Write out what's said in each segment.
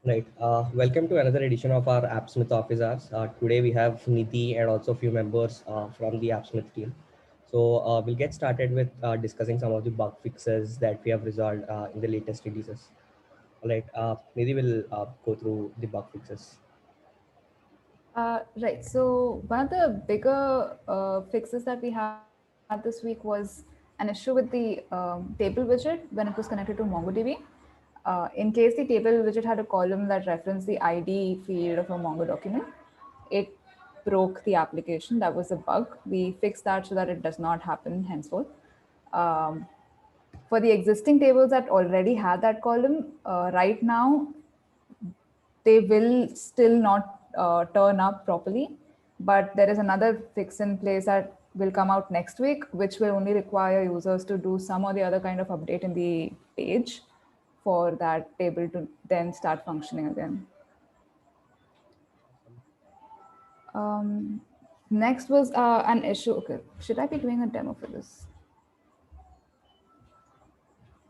Right. Welcome to another edition of our AppSmith Office Hours. Today we have Nidhi and also a few members from the AppSmith team. So we'll get started with discussing some of the bug fixes that we have resolved in the latest releases. All right. Nidhi will go through the bug fixes. Right. So one of the bigger fixes that we had this week was an issue with the table widget when it was connected to MongoDB. In case the table widget had a column that referenced the ID field of a Mongo document, it broke the application. That was a bug. We fixed that so that it does not happen henceforth. Um, for the existing tables that already had that column, right now they will still not turn up properly. But there is another fix in place that will come out next week, which will only require users to do some or the other kind of update in the page for that table to then start functioning again. Um, Next was an issue. Okay, should I be doing a demo for this?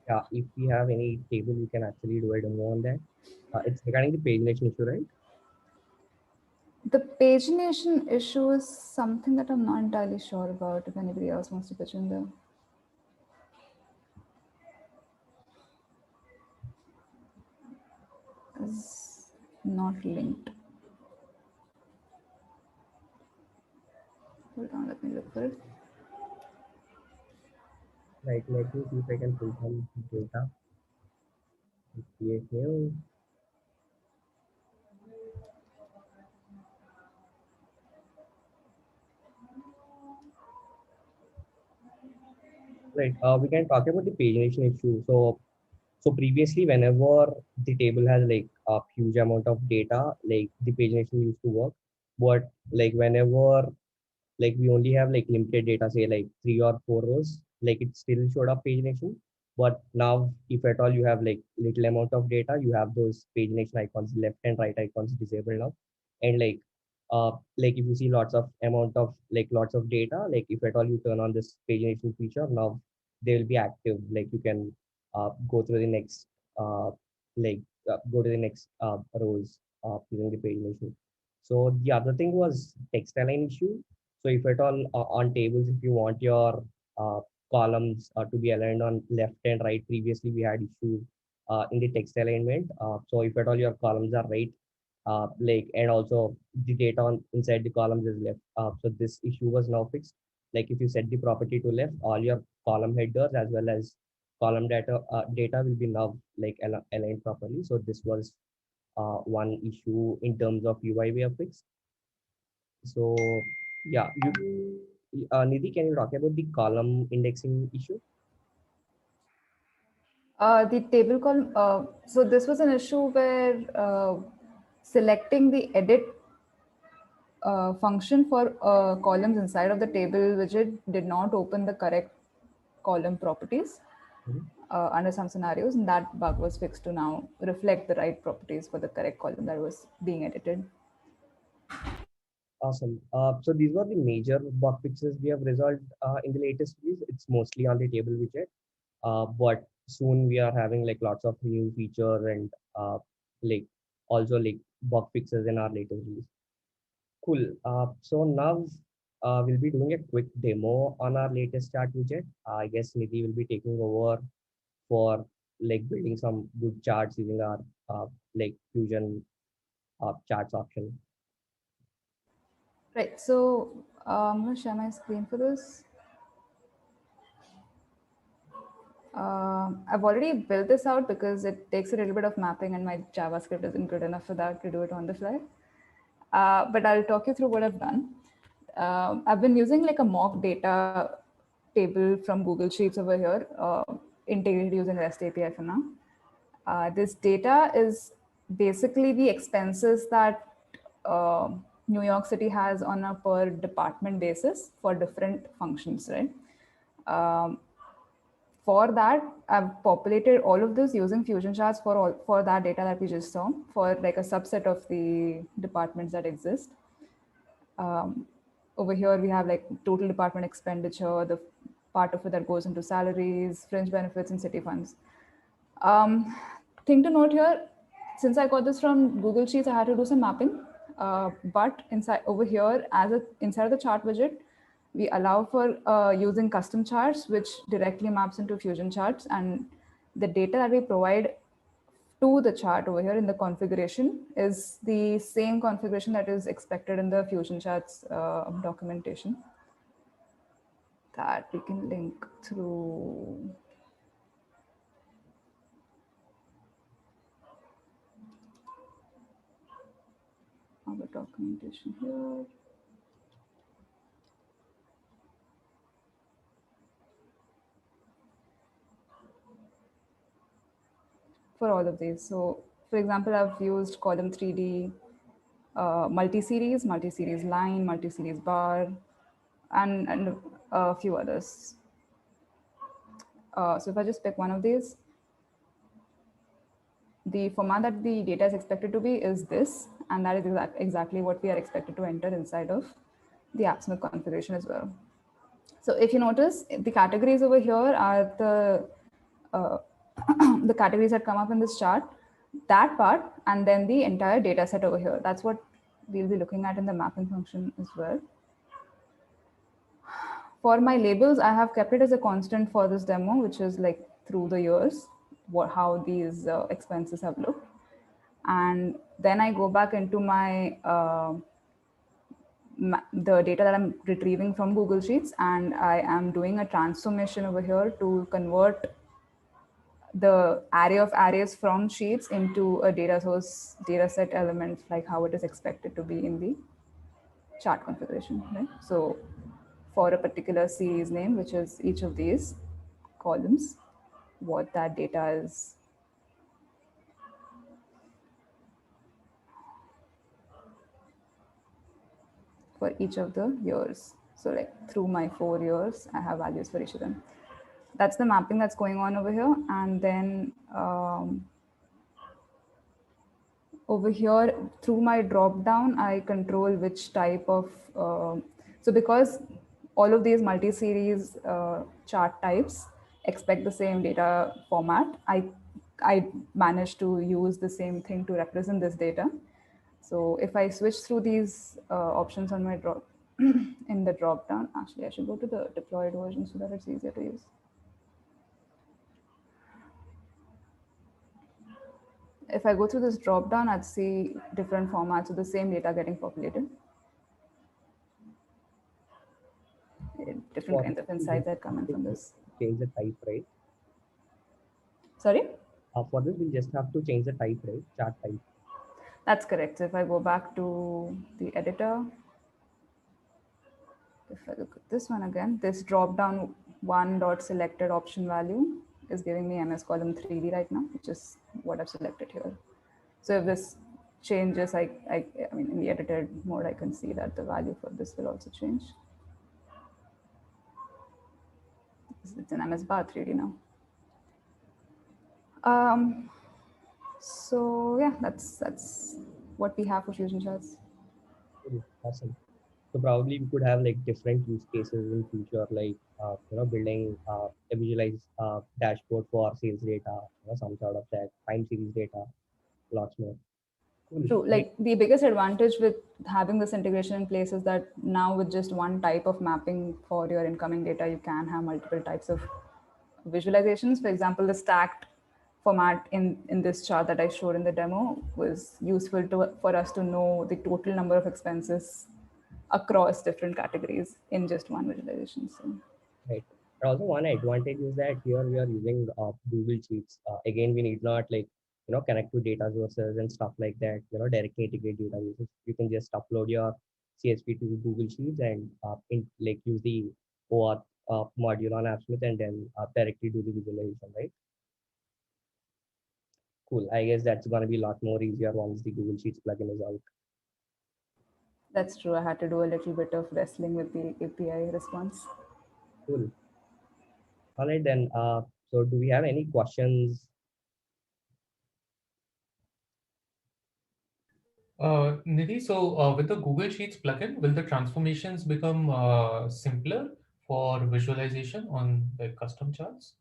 Yeah, if we have any table, we can actually do a demo on that. It's regarding the pagination issue, right? The pagination issue is something that I'm not entirely sure about. If anybody else wants to pitch in there. Is not linked. Hold on, let me look for it. Right. Let me see if I can pull some data. Create new. Right. We can talk about the pagination issue. So previously, whenever the table has like a huge amount of data, like the pagination used to work. But like whenever like we only have like limited data, say like 3 or 4 rows, like it still showed up pagination. But now, if at all you have like little amount of data, you have those pagination icons, left and right icons disabled now. And like if you see lots of amount of like lots of data, like if at all you turn on this pagination feature, now they will be active. Like you can go through the next like go to the next rows using the pagination. So the other thing was text align issue. So if at all on tables, if you want your columns to be aligned on left and right, previously we had issue in the text alignment. So if at all your columns are right, like and also the data on inside the columns is left. So this issue was now fixed. Like if you set the property to left, all your column headers as well as column data will be now like aligned properly. So this was one issue in terms of UI we have fixed. So yeah, Nidhi, can you talk about the column indexing issue? The table column. So this was an issue where selecting the edit function for columns inside of the table widget did not open the correct column properties Mhm. under some scenarios, and that bug was fixed to now reflect the right properties for the correct column that was being edited. Awesome. So these were the major bug fixes we have resolved in the latest release. It's mostly on the table widget, but soon we are having like lots of new features and like also like bug fixes in our latest release. Cool. So now we'll be doing a quick demo on our latest chart widget. I guess Nidhi will be taking over for like building some good charts using our like Fusion charts option. Right. So I'm going to share my screen for this. I've already built this out because it takes a little bit of mapping and my JavaScript isn't good enough for that to do it on the fly. But I'll talk you through what I've done. I've been using like a mock data table from Google Sheets over here, integrated using REST API for now. This data is basically the expenses that uh, New York City has on a per department basis for different functions, right? Um, for that, I've populated all of this using Fusion charts for all for that data that we just saw for like a subset of the departments that exist. Um, Over here, we have like total department expenditure, the part of it that goes into salaries, fringe benefits, and city funds. Um, Thing to note here, since I got this from Google Sheets, I had to do some mapping. But inside over here, inside of the chart widget, we allow for using custom charts, which directly maps into Fusion charts, and the data that we provide to the chart over here in the configuration is the same configuration that is expected in the Fusion charts documentation that we can link through. Our documentation here. For all of these. So for example, I've used column 3D, multi-series line, multi-series bar, and a few others. So if I just pick one of these, the format that the data is expected to be is this, and that is exactly what we are expected to enter inside of the AppSmith configuration as well. So if you notice, the categories over here are the categories that come up in this chart, that part, and then the entire data set over here. That's what we'll be looking at in the mapping function as well. For my labels, I have kept it as a constant for this demo, which is like through the years, how these expenses have looked. And then I go back into my the data that I'm retrieving from Google Sheets, and I am doing a transformation over here to convert the array of arrays from Sheets into a data source data set element, like how it is expected to be in the chart configuration, right? So for a particular series name, which is each of these columns, what that data is. For each of the years. So like through my 4 years, I have values for each of them. That's the mapping that's going on over here. And then over here, through my drop down, I control which type of, so because all of these multi-series chart types expect the same data format, I managed to use the same thing to represent this data. So if I switch through these options on my drop in the drop down, actually I should go to the deployed version so that it's easier to use. If I go through this drop down, I'd see different formats of the same data getting populated. Different kinds of insights that come in from this. Change the type, right? Sorry? For this, we'll just have to change the type, right? Chart type. That's correct. So if I go back to the editor, if I look at this one again, this drop down one dot selected option value is giving me MS column 3D right now, which is what I've selected here. So if this changes, I mean, in the edited mode, I can see that the value for this will also change. It's an MS bar 3D now. So yeah, that's what we have for Fusion charts. Awesome. So probably we could have like different use cases in future, like building a visualized dashboard for sales data, some sort of that time series data, lots more. Cool. True. Like the biggest advantage with having this integration in place is that now with just one type of mapping for your incoming data, you can have multiple types of visualizations. For example, the stacked format in this chart that I showed in the demo was useful for us to know the total number of expenses across different categories in just one visualization. So. Right. And also one advantage is that here we are using Google Sheets. Again, we need not like connect to data sources and stuff like that. Directly integrate databases. You can just upload your CSV to Google Sheets and like use the OAuth module on AppSmith and then directly do the visualization, right? Cool. I guess that's gonna be a lot more easier once the Google Sheets plugin is out. That's true. I had to do a little bit of wrestling with the API response. Cool. All right then. So do we have any questions? Nidhi, so with the Google Sheets plugin, will the transformations become simpler for visualization on the custom charts?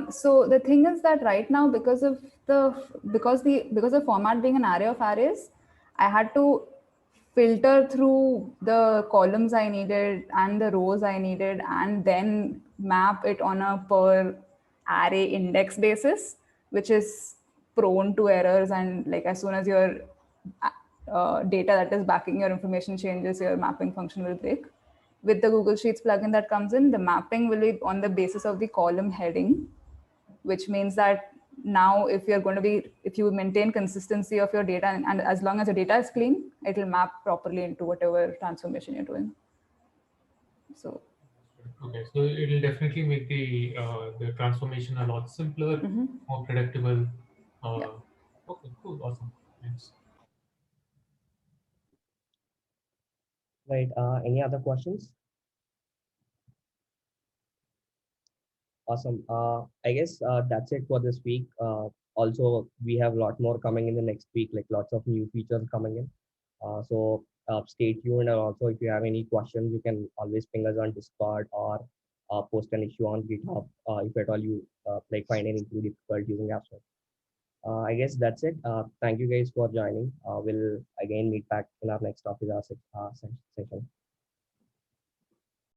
So the thing is that right now, because the format being an array of arrays, I had to filter through the columns I needed and the rows I needed, and then map it on a per array index basis, which is prone to errors. And like as soon as your data that is backing your information changes, your mapping function will break. With the Google Sheets plugin that comes in, the mapping will be on the basis of the column heading, which means that now if you maintain consistency of your data, and as long as your data is clean, it will map properly into whatever transformation you're doing. So okay, so it will definitely make the transformation a lot simpler, more predictable. Yeah. Okay, cool, awesome, thanks. Right. Any other questions? Awesome. I guess that's it for this week. Also, we have a lot more coming in the next week, like lots of new features coming in. So stay tuned. And also, if you have any questions, you can always ping us on Discord or post an issue on GitHub if at all you like find anything difficult using Apps. I guess that's it. Thank you guys for joining. We'll again meet back in our next office session.